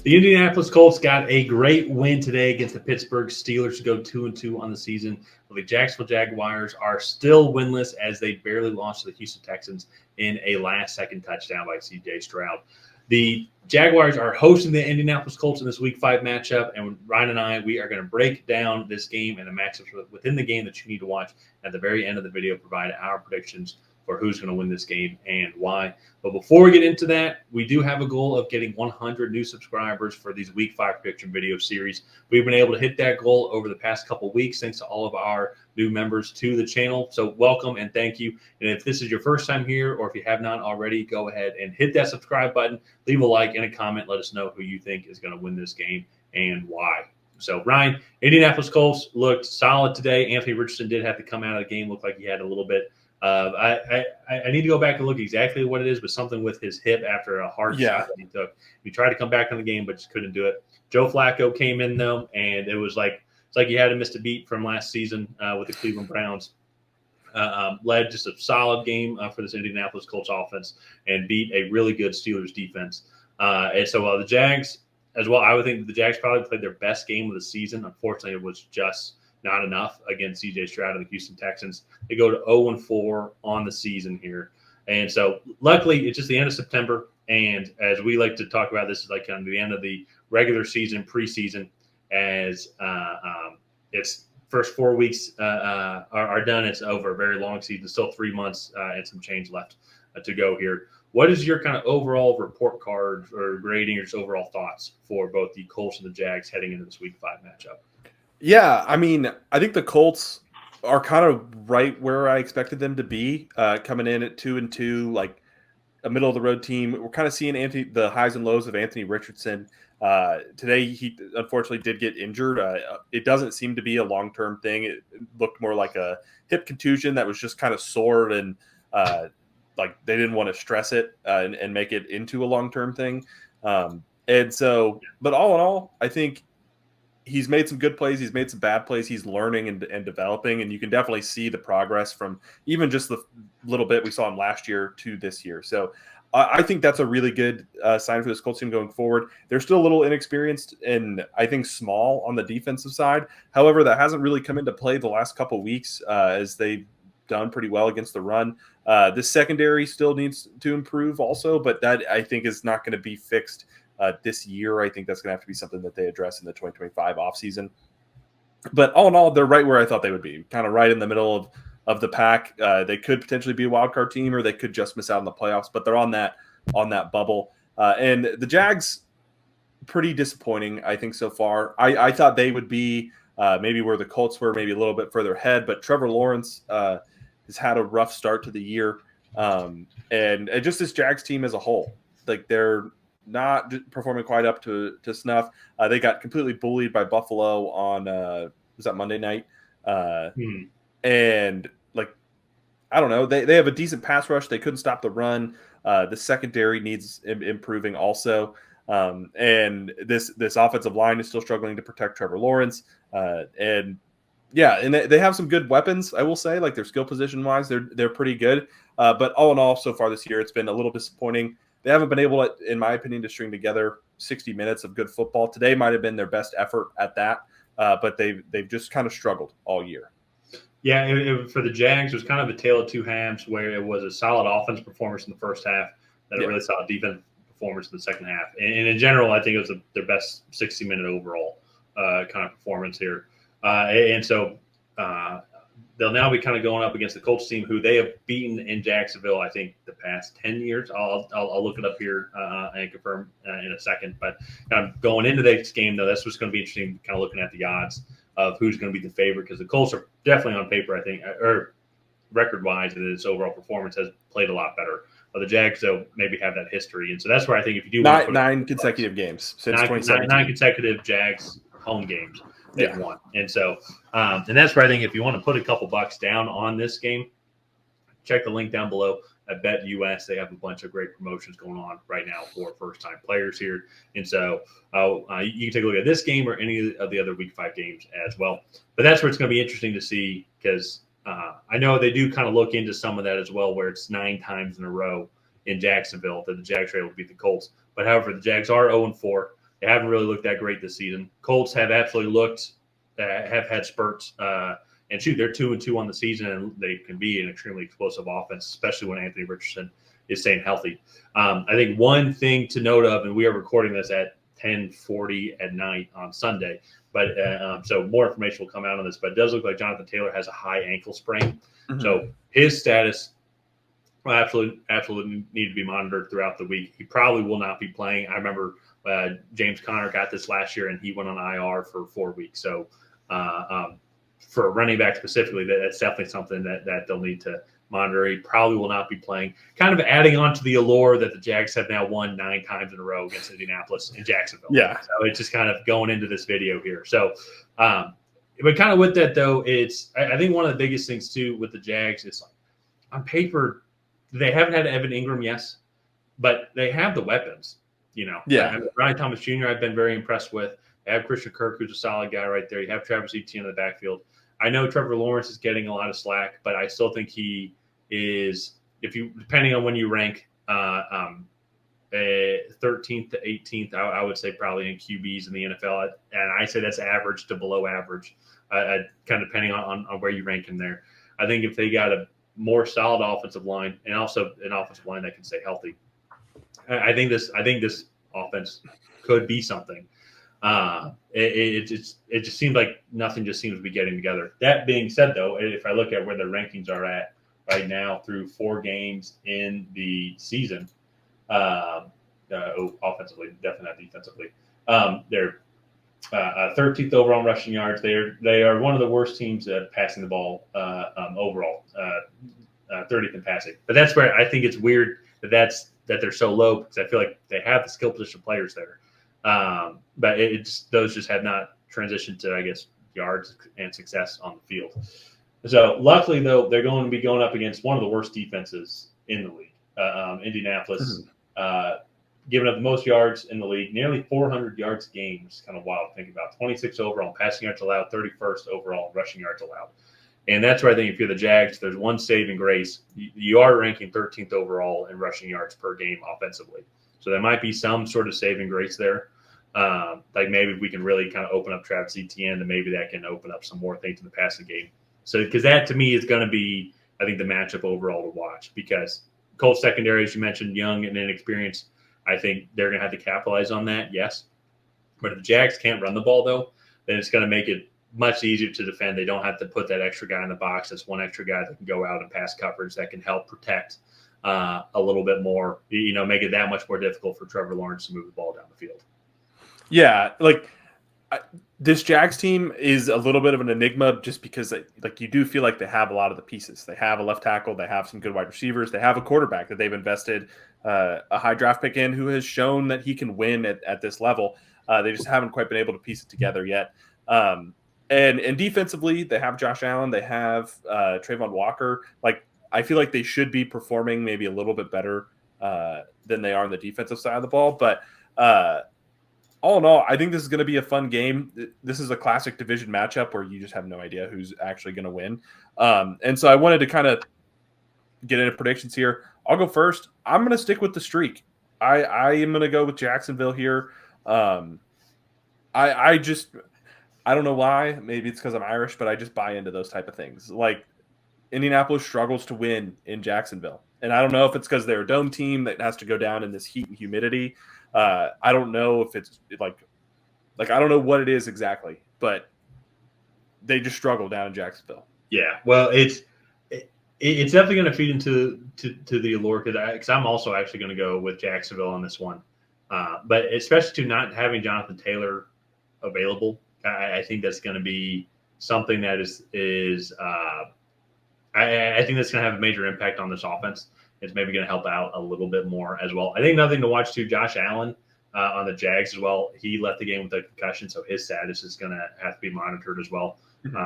The Indianapolis Colts got a great win today against the Pittsburgh Steelers to go 2-2 on the season. The Jacksonville Jaguars are still winless as they barely lost to the Houston Texans in a last-second touchdown by C.J. Stroud. The Jaguars are hosting the Indianapolis Colts in this Week 5 matchup, and Ryan and I, we are going to break down this game and the matchups within the game that you need to watch. At the very end of the video, provide our predictions for who's going to win this game and why. But before we get into that, we do have a goal of getting 100 new subscribers for these Week 5 prediction video series. We've been able to hit that goal over the past couple weeks thanks to all of our new members to the channel. So welcome and thank you. And if this is your first time here or if you have not already, go ahead and hit that subscribe button, leave a like and a comment. Let us know who you think is going to win this game and why. So, Ryan, Indianapolis Colts looked solid today. Anthony Richardson did have to come out of the game. Looked like he had a little bit. I need to go back and look exactly what it is, but something with his hip after a hard shot that he took. He tried to come back in the game, but just couldn't do it. Joe Flacco came in, though, and it was like it's like he hadn't missed a beat from last season with the Cleveland Browns. Led just a solid game for this Indianapolis Colts offense and beat a really good Steelers defense. And so the Jags as well, I would think the Jags probably played their best game of the season. Unfortunately, it was just not enough against C.J. Stroud and the Houston Texans. They go to 0-4 on the season here. And so luckily, it's just the end of September. And as we like to talk about, this is like kind of the end of the regular season, preseason, as it's first 4 weeks are done. It's over. A very long season, still 3 months and some change left to go here. What is your kind of overall report card or grading or just overall thoughts for both the Colts and the Jags heading into this Week 5 matchup? Yeah, I mean, I think the Colts are kind of right where I expected them to be, coming in at 2-2, like a middle of the road team. We're kind of seeing the highs and lows of Anthony Richardson. Today, he unfortunately did get injured. It doesn't seem to be a long-term thing. It looked more like a hip contusion that was just kind of sore and like they didn't want to stress it and make it into a long-term thing. And so, but all in all, I think he's made some good plays. He's made some bad plays. He's learning and developing, and you can definitely see the progress from even just the little bit we saw him last year to this year. So I think that's a really good sign for this Colts team going forward. They're still a little inexperienced and I think small on the defensive side. However, that hasn't really come into play the last couple of weeks as they've done pretty well against the run. This secondary still needs to improve also, but that I think is not going to be fixed this year. I think that's going to have to be something that they address in the 2025 offseason. But all in all, they're right where I thought they would be, kind of right in the middle of the pack. They could potentially be a wild card team, or they could just miss out on the playoffs, but they're on that bubble. And the Jags, pretty disappointing, I think, so far. I thought they would be maybe where the Colts were, maybe a little bit further ahead, but Trevor Lawrence has had a rough start to the year. And just this Jags team as a whole, like they're not performing quite up to snuff. They got completely bullied by Buffalo on was that Monday night? And like, I don't know, they have a decent pass rush. They couldn't stop the run. The secondary needs improving also. And this offensive line is still struggling to protect Trevor Lawrence. And they have some good weapons, I will say, like their skill position wise, they're pretty good. But all in all, so far this year, it's been a little disappointing. They haven't been able to, in my opinion, to string together 60 minutes of good football. Today might have been their best effort at that, but they've just kind of struggled all year. Yeah, for the Jags, it was kind of a tale of two halves where it was a solid offense performance in the first half, then a really solid defense performance in the second half. And in general, I think it was their best 60-minute overall kind of performance here. And so they'll now be kind of going up against the Colts team, who they have beaten in Jacksonville, I think, the past 10 years. I'll look it up here and confirm in a second. But kind of going into this game, though, that's what's going to be interesting, kind of looking at the odds of who's going to be the favorite, because the Colts are definitely on paper, I think, or record-wise, and its overall performance has played a lot better. But the Jags, though, maybe have that history. And so that's where I think if you do want to put nine consecutive games since 2017. Nine consecutive Jags home games. They've won. And so, and that's where I think if you want to put a couple bucks down on this game, check the link down below at Bet US. They have a bunch of great promotions going on right now for first-time players here. And so you can take a look at this game or any of the other Week 5 games as well. But that's where it's going to be interesting to see, because I know they do kind of look into some of that as well, where it's 9 times in a row in Jacksonville that the Jags are able to beat the Colts. But however, the Jags are 0-4. They haven't really looked that great this season. Colts have absolutely looked, have had spurts. And shoot, they're 2-2 on the season, and they can be an extremely explosive offense, especially when Anthony Richardson is staying healthy. I think one thing to note of, and we are recording this at 10:40 at night on Sunday, but so more information will come out on this. But it does look like Jonathan Taylor has a high ankle sprain, so his status will absolutely need to be monitored throughout the week. He probably will not be playing. I remember James Conner got this last year, and he went on IR for 4 weeks. So for a running back specifically, that's definitely something that they'll need to monitor. He probably will not be playing. Kind of adding on to the allure that the Jags have now won 9 times in a row against Indianapolis and Jacksonville. Yeah. So it's just kind of going into this video here. So, but kind of with that though, I think one of the biggest things too with the Jags is like on paper, they haven't had Evan Ingram, yes, but they have the weapons. Yeah. Brian Thomas Jr. I've been very impressed with. They have Christian Kirk, who's a solid guy right there. You have Travis Etienne in the backfield. I know Trevor Lawrence is getting a lot of slack, but I still think he is, depending on when you rank 13th to 18th, I would say probably in QBs in the NFL. And I say that's average to below average, kind of depending on where you rank him there. I think if they got a more solid offensive line and also an offensive line that can stay healthy, I think this offense could be something. It just seems like nothing just seems to be getting together. That being said, though, if I look at where the rankings are at right now through 4 games in the season, offensively, definitely not defensively, they're 13th overall in rushing yards. They are one of the worst teams at passing the ball overall, 30th in passing. But that's where I think it's weird that they're so low, because I feel like they have the skill position players there. But those just have not transitioned to, I guess, yards and success on the field. So luckily, though, they're going to be going up against one of the worst defenses in the league. Indianapolis, giving up the most yards in the league, nearly 400 yards a game, which is kind of wild to think about. 26 overall in passing yards allowed, 31st overall in rushing yards allowed. And that's where I think if you're the Jags, there's one saving grace. You are ranking 13th overall in rushing yards per game offensively. So there might be some sort of saving grace there. Like maybe we can really kind of open up Travis Etienne, and maybe that can open up some more things in the passing game. So because that to me is going to be, I think, the matchup overall to watch, because Colts secondary, as you mentioned, young and inexperienced. I think they're going to have to capitalize on that, yes. But if the Jags can't run the ball, though, then it's going to make it much easier to defend. They don't have to put that extra guy in the box. That's one extra guy that can go out and pass coverage that can help protect a little bit more, make it that much more difficult for Trevor Lawrence to move the ball down the field. Yeah, this Jags team is a little bit of an enigma, just because you do feel like they have a lot of the pieces. They have a left tackle, they have some good wide receivers, they have a quarterback that they've invested a high draft pick in, who has shown that he can win at this level. They just haven't quite been able to piece it together yet. And defensively, they have Josh Allen, they have Trayvon Walker. I feel like they should be performing maybe a little bit better than they are on the defensive side of the ball. But all in all, I think this is going to be a fun game. This is a classic division matchup where you just have no idea who's actually going to win. And so I wanted to kind of get into predictions here. I'll go first. I'm going to stick with the streak. I am going to go with Jacksonville here. I don't know why. Maybe it's because I'm Irish, but I just buy into those type of things. Indianapolis struggles to win in Jacksonville. And I don't know if it's because they're a dome team that has to go down in this heat and humidity. I don't know if it's I don't know what it is exactly, but they just struggle down in Jacksonville. Yeah, well, it's definitely going to feed into the allure, because I'm also actually going to go with Jacksonville on this one. But especially to not having Jonathan Taylor available, I think that's going to be something that I think that's going to have a major impact on this offense. It's maybe going to help out a little bit more as well. I think another thing to watch too, Josh Allen on the Jags as well. He left the game with a concussion, so his status is going to have to be monitored as well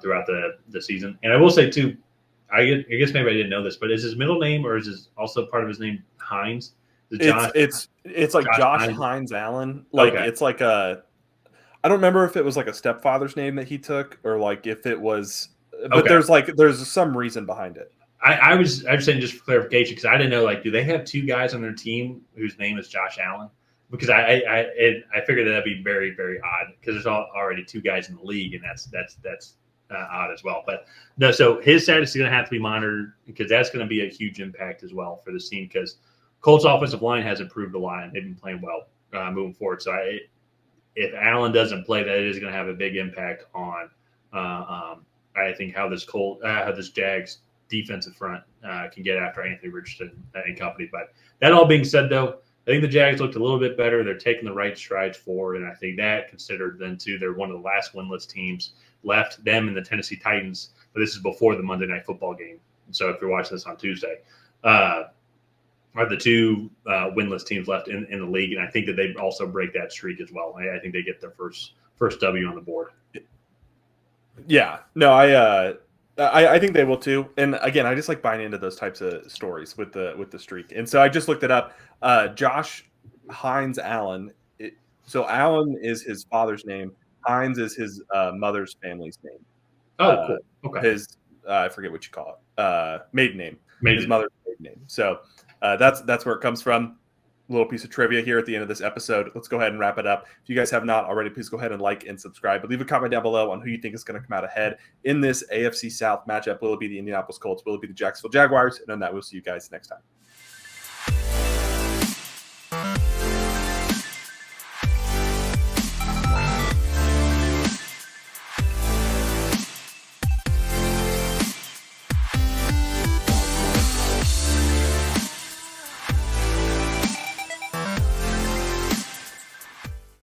throughout the season. And I will say too, I guess maybe I didn't know this, but is his middle name, or is his also part of his name Hines? It's like Josh Hines Allen. It's like a. I don't remember if it was like a stepfather's name that he took, or if it was. But there's some reason behind it. I was saying, just for clarification, because I didn't know, do they have 2 guys on their team whose name is Josh Allen? because I figured that'd be very, very odd because there's already 2 guys in the league, and that's odd as well. But no, so his status is going to have to be monitored because that's going to be a huge impact as well for this team because Colts offensive line has improved a lot and they've been playing well moving forward. So if Allen doesn't play, that is going to have a big impact on I think how this Jags defensive front can get after Anthony Richardson and company. But that all being said, though, I think the Jags looked a little bit better. They're taking the right strides forward, and I think that, considered then too, they're one of the last winless teams left, them and the Tennessee Titans. But this is before the Monday Night Football game. So if you're watching this on Tuesday, are the 2 winless teams left in the league, and I think that they also break that streak as well. I think they get their first W on the board. Yeah, no, I think they will too. And again, I just like buying into those types of stories with the streak. And so I just looked it up. Josh Hines Allen. So Allen is his father's name. Hines is his mother's family's name. Oh, cool. Okay. His I forget what you call it. Maiden name. His mother's maiden name. So that's where it comes from. A little piece of trivia here at the end of this episode. Let's go ahead and wrap it up. If you guys have not already, please go ahead and like and subscribe. But leave a comment down below on who you think is going to come out ahead in this AFC South matchup. Will it be the Indianapolis Colts? Will it be the Jacksonville Jaguars? And on that, we'll see you guys next time.